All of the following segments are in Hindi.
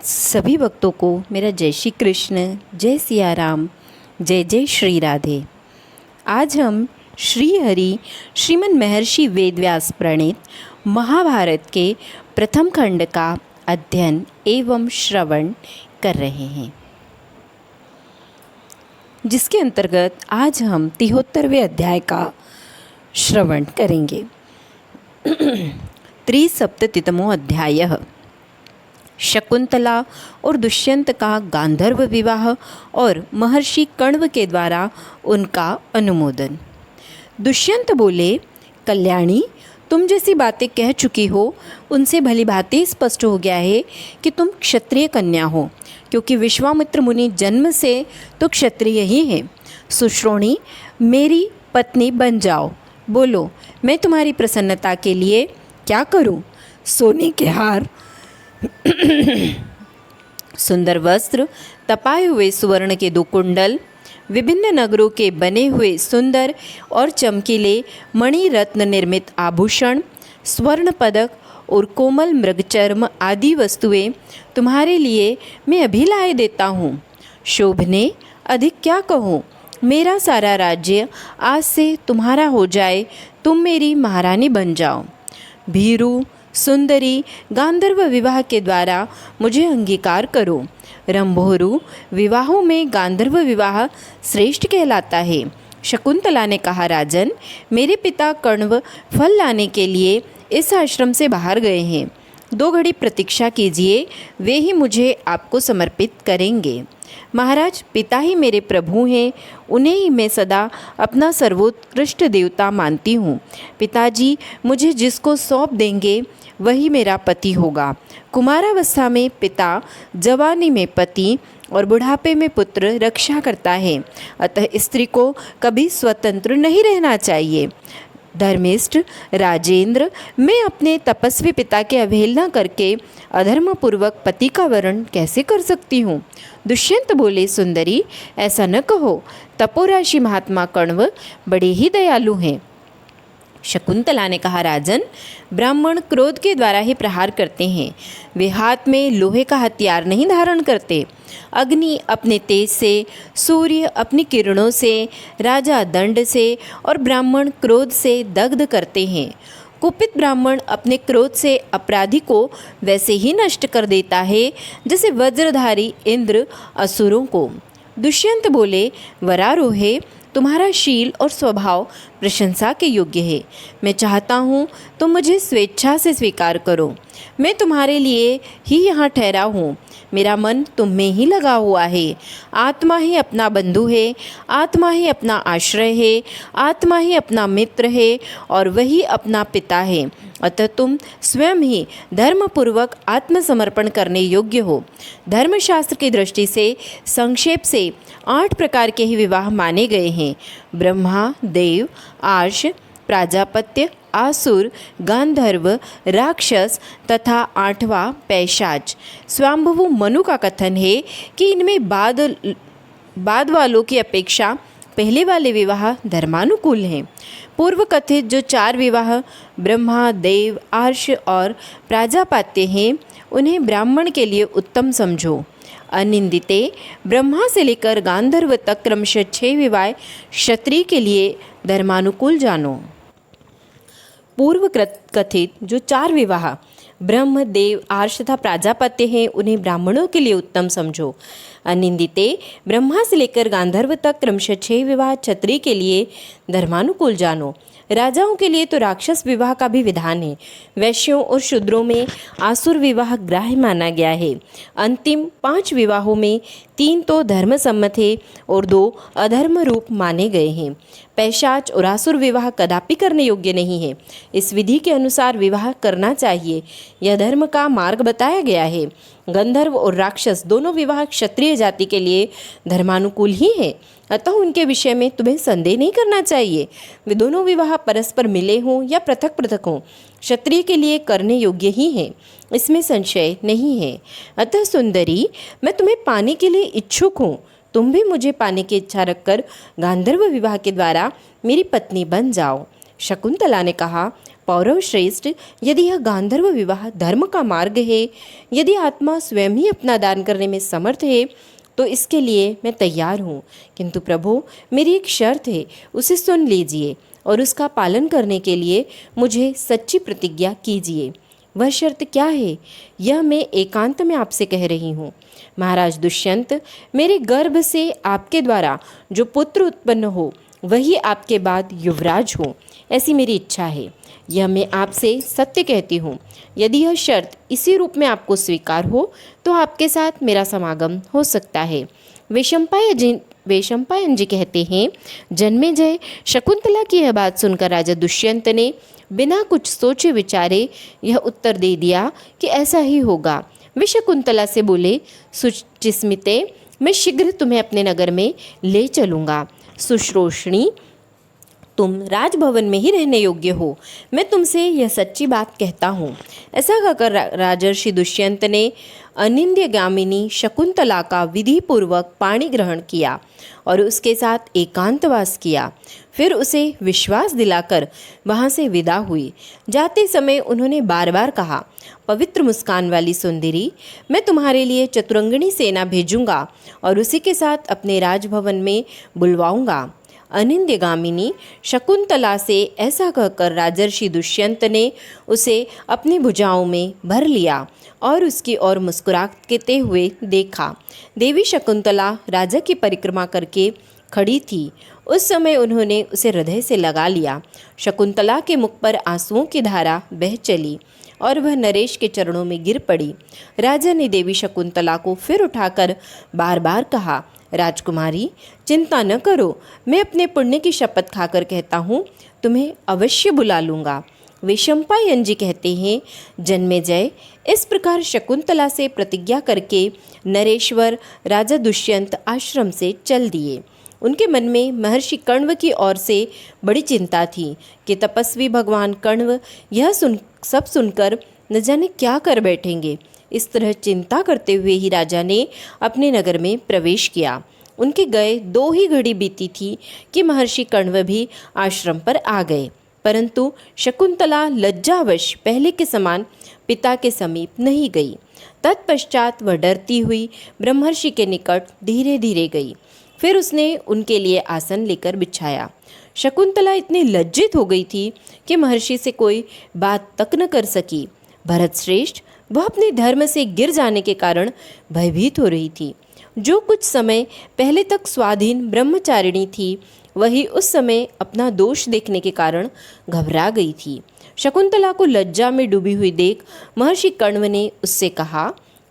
सभी भक्तों को मेरा जय श्री कृष्ण, जय सिया राम, जय जय श्री राधे। आज हम श्री हरि श्रीमन महर्षि वेदव्यास प्रणीत महाभारत के प्रथम खंड का अध्ययन एवं श्रवण कर रहे हैं, जिसके अंतर्गत आज हम 73वें अध्याय का श्रवण करेंगे। त्रिसप्ततितमो अध्यायः शकुंतला और दुष्यंत का गांधर्व विवाह और महर्षि कण्व के द्वारा उनका अनुमोदन। दुष्यंत बोले, कल्याणी, तुम जैसी बातें कह चुकी हो उनसे भली भांति स्पष्ट हो गया है कि तुम क्षत्रिय कन्या हो, क्योंकि विश्वामित्र मुनि जन्म से तो क्षत्रिय ही हैं। सुश्रोणी, मेरी पत्नी बन जाओ। बोलो, मैं तुम्हारी प्रसन्नता के लिए क्या करूं? सोने के हार, सुंदर वस्त्र, तपाए हुए सुवर्ण के 2 कुंडल, विभिन्न नगरों के बने हुए सुंदर और चमकीले मणि रत्न निर्मित आभूषण, स्वर्ण पदक और कोमल मृगचर्म आदि वस्तुएं तुम्हारे लिए मैं अभी लाए देता हूँ। शोभने, अधिक क्या कहूँ, मेरा सारा राज्य आज से तुम्हारा हो जाए, तुम मेरी महारानी बन जाओ। भीरू सुंदरी गांधर्व विवाह के द्वारा मुझे अंगीकार करो। रंभोरु विवाहों में गांधर्व विवाह श्रेष्ठ कहलाता है। शकुंतला ने कहा, राजन, मेरे पिता कण्व फल लाने के लिए इस आश्रम से बाहर गए हैं। 2 घड़ी प्रतीक्षा कीजिए, वे ही मुझे आपको समर्पित करेंगे। महाराज, पिता ही मेरे प्रभु हैं, उन्हें ही मैं सदा अपना सर्वोत्कृष्ट देवता मानती हूँ। पिताजी मुझे जिसको सौंप देंगे वही मेरा पति होगा। कुमारावस्था में पिता, जवानी में पति और बुढ़ापे में पुत्र रक्षा करता है, अतः स्त्री को कभी स्वतंत्र नहीं रहना चाहिए। धर्मिष्ठ राजेंद्र, मैं अपने तपस्वी पिता की अवहेलना करके अधर्मपूर्वक पति का वरण कैसे कर सकती हूँ? दुष्यंत बोले, सुंदरी, ऐसा न कहो, तपोराशि महात्मा कण्व बड़े ही दयालु हैं। शकुंतला ने कहा, राजन, ब्राह्मण क्रोध के द्वारा ही प्रहार करते हैं, वे हाथ में लोहे का हथियार नहीं धारण करते। अग्नि अपने तेज से, सूर्य अपनी किरणों से, राजा दंड से और ब्राह्मण क्रोध से दग्ध करते हैं। कुपित ब्राह्मण अपने क्रोध से अपराधी को वैसे ही नष्ट कर देता है जैसे वज्रधारी इंद्र असुरों को। दुष्यंत बोले, वरारोहे, तुम्हारा शील और स्वभाव प्रशंसा के योग्य है। मैं चाहता हूँ तुम मुझे स्वेच्छा से स्वीकार करो। मैं तुम्हारे लिए ही यहाँ ठहरा हूँ। मेरा मन तुम में ही लगा हुआ है। आत्मा ही अपना बंधु है, आत्मा ही अपना आश्रय है, आत्मा ही अपना मित्र है और वही अपना पिता है। अतः तुम स्वयं ही धर्मपूर्वक आत्मसमर्पण करने योग्य हो। धर्मशास्त्र की दृष्टि से संक्षेप से 8 प्रकार के ही विवाह माने गए हैं। ब्रह्मा, देव, आर्ष, प्राजापत्य, आसुर, गांधर्व, राक्षस तथा 8वां पैशाच। स्वाम्भवु मनु का कथन है कि इनमें बाद वालों की अपेक्षा पहले वाले विवाह धर्मानुकूल हैं। पूर्व कथित जो 4 विवाह ब्रह्मा, देव, आर्ष और प्राजापत्य हैं, उन्हें ब्राह्मण के लिए उत्तम समझो। अनिंदिते, ब्रह्मा से लेकर गांधर्व तक क्रमशः 6 विवाह क्षत्रिय के लिए धर्मानुकूल जानो। पूर्व कथित जो 4 विवाह ब्रह्म, देव, आर्ष तथा प्राजापत्य हैं, उन्हें ब्राह्मणों के लिए उत्तम समझो। अनिंदिते, ब्रह्मा से लेकर गांधर्व तक क्रमशः 6 विवाह क्षत्रिय के लिए धर्मानुकूल जानो। राजाओं के लिए तो राक्षस विवाह का भी विधान है। वैश्यों और शूद्रों में आसुर विवाह ग्राह्य माना गया है। अंतिम 5 विवाहों में 3 तो धर्म सम्मत है और 2 अधर्म रूप माने गए हैं। पैशाच और आसुर विवाह कदापि करने योग्य नहीं है। इस विधि के अनुसार विवाह करना चाहिए, यह धर्म का मार्ग बताया गया है। गंधर्व और राक्षस दोनों विवाह क्षत्रिय जाति के लिए धर्मानुकूल ही है, अतः उनके विषय में तुम्हें संदेह नहीं करना चाहिए। वे दोनों विवाह परस्पर मिले हों या पृथक पृथक हों, क्षत्रिय के लिए करने योग्य ही हैं, इसमें संशय नहीं है। अतः सुंदरी, मैं तुम्हें पाने के लिए इच्छुक हूँ। तुम भी मुझे पाने की इच्छा रखकर गांधर्व विवाह के द्वारा मेरी पत्नी बन जाओ। शकुंतला ने कहा, पौरव श्रेष्ठ, यदि यह गांधर्व विवाह धर्म का मार्ग है, यदि आत्मा स्वयं ही अपना दान करने में समर्थ है, तो इसके लिए मैं तैयार हूँ। किंतु प्रभु, मेरी एक शर्त है, उसे सुन लीजिए और उसका पालन करने के लिए मुझे सच्ची प्रतिज्ञा कीजिए। वह शर्त क्या है, यह मैं एकांत में आपसे कह रही हूँ। महाराज दुष्यंत, मेरे गर्भ से आपके द्वारा जो पुत्र उत्पन्न हो वही आपके बाद युवराज हो, ऐसी मेरी इच्छा है। यह मैं आपसे सत्य कहती हूँ। यदि यह शर्त इसी रूप में आपको स्वीकार हो तो आपके साथ मेरा समागम हो सकता है। वैशंपायन जी कहते हैं, जन्मेजय, शकुंतला की यह बात सुनकर राजा दुष्यंत ने बिना कुछ सोचे विचारे यह उत्तर दे दिया कि ऐसा ही होगा। वे शकुंतला से बोले, सुचिस्मिते, मैं शीघ्र तुम्हें अपने नगर में ले चलूँगा। सुश्रोषणी, तुम राजभवन में ही रहने योग्य हो। मैं तुमसे यह सच्ची बात कहता हूँ। ऐसा कहकर राजर्षि दुष्यंत ने अनिंद्यगामिनी शकुंतला का विधिपूर्वक पाणी ग्रहण किया और उसके साथ एकांतवास किया। फिर उसे विश्वास दिलाकर वहाँ से विदा हुई। जाते समय उन्होंने बार बार कहा, पवित्र मुस्कान वाली सुंदरी, मैं तुम्हारे लिए चतुरंगिणी सेना भेजूंगा और उसी के साथ अपने राजभवन में बुलवाऊंगा। अनिंद्यगामिनी शकुंतला से ऐसा कहकर राजर्षि दुष्यंत ने उसे अपनी भुजाओं में भर लिया और उसकी ओर मुस्कुराते हुए देखा। देवी शकुंतला राजा की परिक्रमा करके खड़ी थी। उस समय उन्होंने उसे हृदय से लगा लिया। शकुंतला के मुख पर आंसुओं की धारा बह चली और वह नरेश के चरणों में गिर पड़ी। राजा ने देवी शकुंतला को फिर उठाकर बार बार कहा, राजकुमारी, चिंता न करो, मैं अपने पुण्य की शपथ खाकर कहता हूँ, तुम्हें अवश्य बुला लूँगा। वैशंपायन जी कहते हैं, जन्मेजय, इस प्रकार शकुंतला से प्रतिज्ञा करके नरेश्वर राजा दुष्यंत आश्रम से चल दिए। उनके मन में महर्षि कण्व की ओर से बड़ी चिंता थी कि तपस्वी भगवान कण्व यह सब सुनकर न जाने क्या कर बैठेंगे। इस तरह चिंता करते हुए ही राजा ने अपने नगर में प्रवेश किया। उनके गए 2 ही घड़ी बीती थी कि महर्षि कण्व भी आश्रम पर आ गए, परंतु शकुंतला लज्जावश पहले के समान पिता के समीप नहीं गई। तत्पश्चात वह डरती हुई ब्रह्मर्षि के निकट धीरे धीरे गई। फिर उसने उनके लिए आसन लेकर बिछाया। शकुंतला इतनी लज्जित हो गई थी कि महर्षि से कोई बात तक न कर सकी। भरत श्रेष्ठ, वह अपने धर्म से गिर जाने के कारण भयभीत हो रही थी। जो कुछ समय पहले तक स्वाधीन ब्रह्मचारिणी थी, वही उस समय अपना दोष देखने के कारण घबरा गई थी। शकुंतला को लज्जा में डूबी हुई देख महर्षि कण्व ने उससे कहा।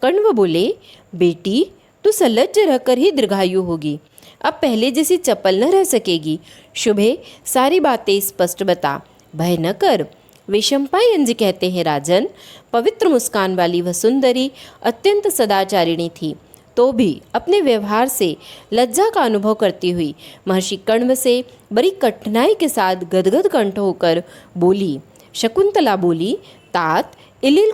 कण्व बोले, बेटी, तू सलज्ज रहकर ही दीर्घायु होगी। अब पहले जैसी चपल न रह सकेगी। शुभे, सारी बातें स्पष्ट बता, भय न कर। वैशंपायन जी कहते हैं, राजन, पवित्र मुस्कान वाली वह सुंदरी अत्यंत सदाचारिणी थी, तो भी अपने व्यवहार से लज्जा का अनुभव करती हुई महर्षि कण्व से बड़ी कठिनाई के साथ गदगद कंठ होकर बोली। शकुंतला बोली, तात, इलिल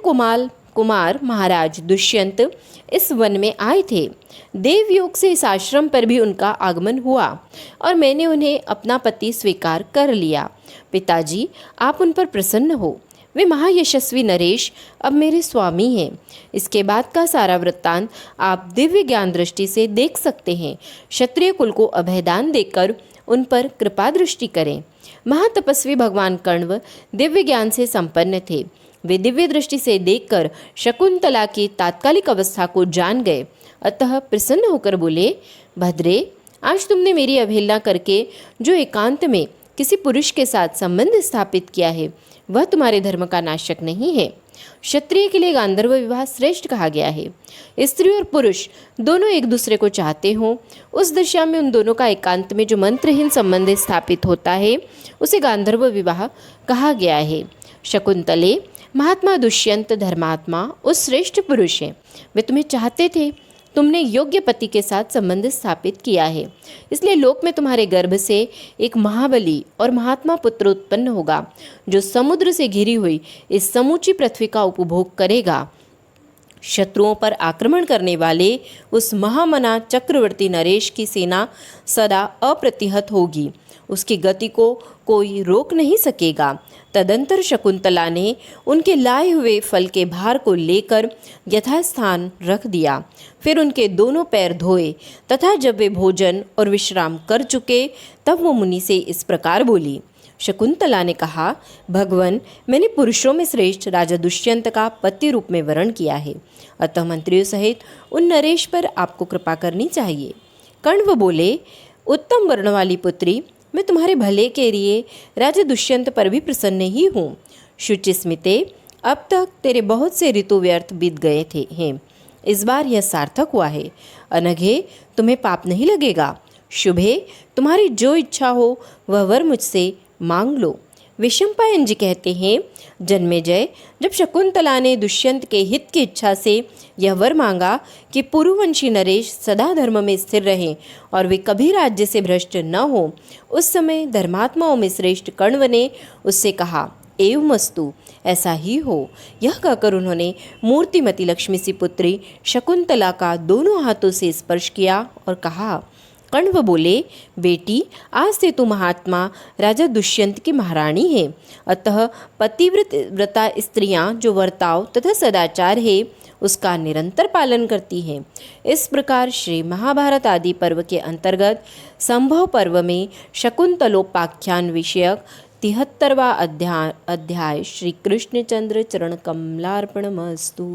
कुमार महाराज दुष्यंत इस वन में आए थे। देवयोग से इस आश्रम पर भी उनका आगमन हुआ और मैंने उन्हें अपना पति स्वीकार कर लिया। पिताजी, आप उन पर प्रसन्न हो। वे महायशस्वी नरेश अब मेरे स्वामी हैं। इसके बाद का सारा वृत्तांत आप दिव्य ज्ञान दृष्टि से देख सकते हैं। क्षत्रिय कुल को अभयदान देकर उन पर कृपा दृष्टि करें। महातपस्वी भगवान कण्व दिव्य ज्ञान से संपन्न थे। वे दिव्य दृष्टि से देखकर शकुंतला की तात्कालिक अवस्था को जान गए, अतः प्रसन्न होकर बोले, भद्रे, आज तुमने मेरी अवहेलना करके जो एकांत में किसी पुरुष के साथ संबंध स्थापित किया है, वह तुम्हारे धर्म का नाशक नहीं है। क्षत्रिय के लिए गांधर्व विवाह श्रेष्ठ कहा गया है। स्त्री और पुरुष दोनों एक दूसरे को चाहते हों, उस दिशा में उन दोनों का एकांत में जो मंत्रहीन संबंध स्थापित होता है, उसे गांधर्व विवाह कहा गया है। शकुंतले, महात्मा दुष्यंत धर्मात्मा उस श्रेष्ठ पुरुष हैं। वे तुम्हें चाहते थे, तुमने योग्य पति के साथ संबंध स्थापित किया है, इसलिए लोक में तुम्हारे गर्भ से एक महाबली और महात्मा पुत्र उत्पन्न होगा, जो समुद्र से घिरी हुई इस समूची पृथ्वी का उपभोग करेगा। शत्रुओं पर आक्रमण करने वाले उस महामना चक्रवर्ती नरेश की सेना सदा अप्रतिहत होगी। उसकी गति को कोई रोक नहीं सकेगा। तदंतर शकुंतला ने उनके लाए हुए फल के भार को लेकर यथास्थान रख दिया। फिर उनके दोनों पैर धोए तथा जब वे भोजन और विश्राम कर चुके तब वो मुनि से इस प्रकार बोली। शकुंतला ने कहा, भगवन, मैंने पुरुषों में श्रेष्ठ राजा दुष्यंत का पति रूप में वरण किया है, अतः मंत्रियों सहित उन नरेश पर आपको कृपा करनी चाहिए। कण्व बोले, उत्तम वर्ण वाली पुत्री, मैं तुम्हारे भले के लिए राजा दुष्यंत पर भी प्रसन्न ही हूँ। शुचिस्मिते, अब तक तेरे बहुत से ऋतु व्यर्थ बीत गए थे हैं, इस बार यह सार्थक हुआ है। अनघे, तुम्हें पाप नहीं लगेगा। शुभे, तुम्हारी जो इच्छा हो वह वर मुझसे मांग लो। विषमपायन जी कहते हैं, जन्मेजय, जब शकुंतला ने दुष्यंत के हित की इच्छा से यह वर मांगा कि पुरुवंशी नरेश सदा धर्म में स्थिर रहें और वे कभी राज्य से भ्रष्ट न हो, उस समय धर्मात्माओं में श्रेष्ठ कण्व ने उससे कहा, एवमस्तु, ऐसा ही हो। यह कहकर उन्होंने मूर्तिमती लक्ष्मी सी पुत्री शकुंतला का दोनों हाथों से स्पर्श किया और कहा। कण्व बोले, बेटी, आज से तू महात्मा राजा दुष्यंत की महारानी है, अतः पतिव्रता स्त्रियां जो वर्ताव तथा सदाचार है उसका निरंतर पालन करती हैं। इस प्रकार श्री महाभारत आदि पर्व के अंतर्गत संभव पर्व में शकुंतलोपाख्यान विषयक 73वां अध्याय श्री कृष्णचंद्र चरण कमलार्पणमस्तु।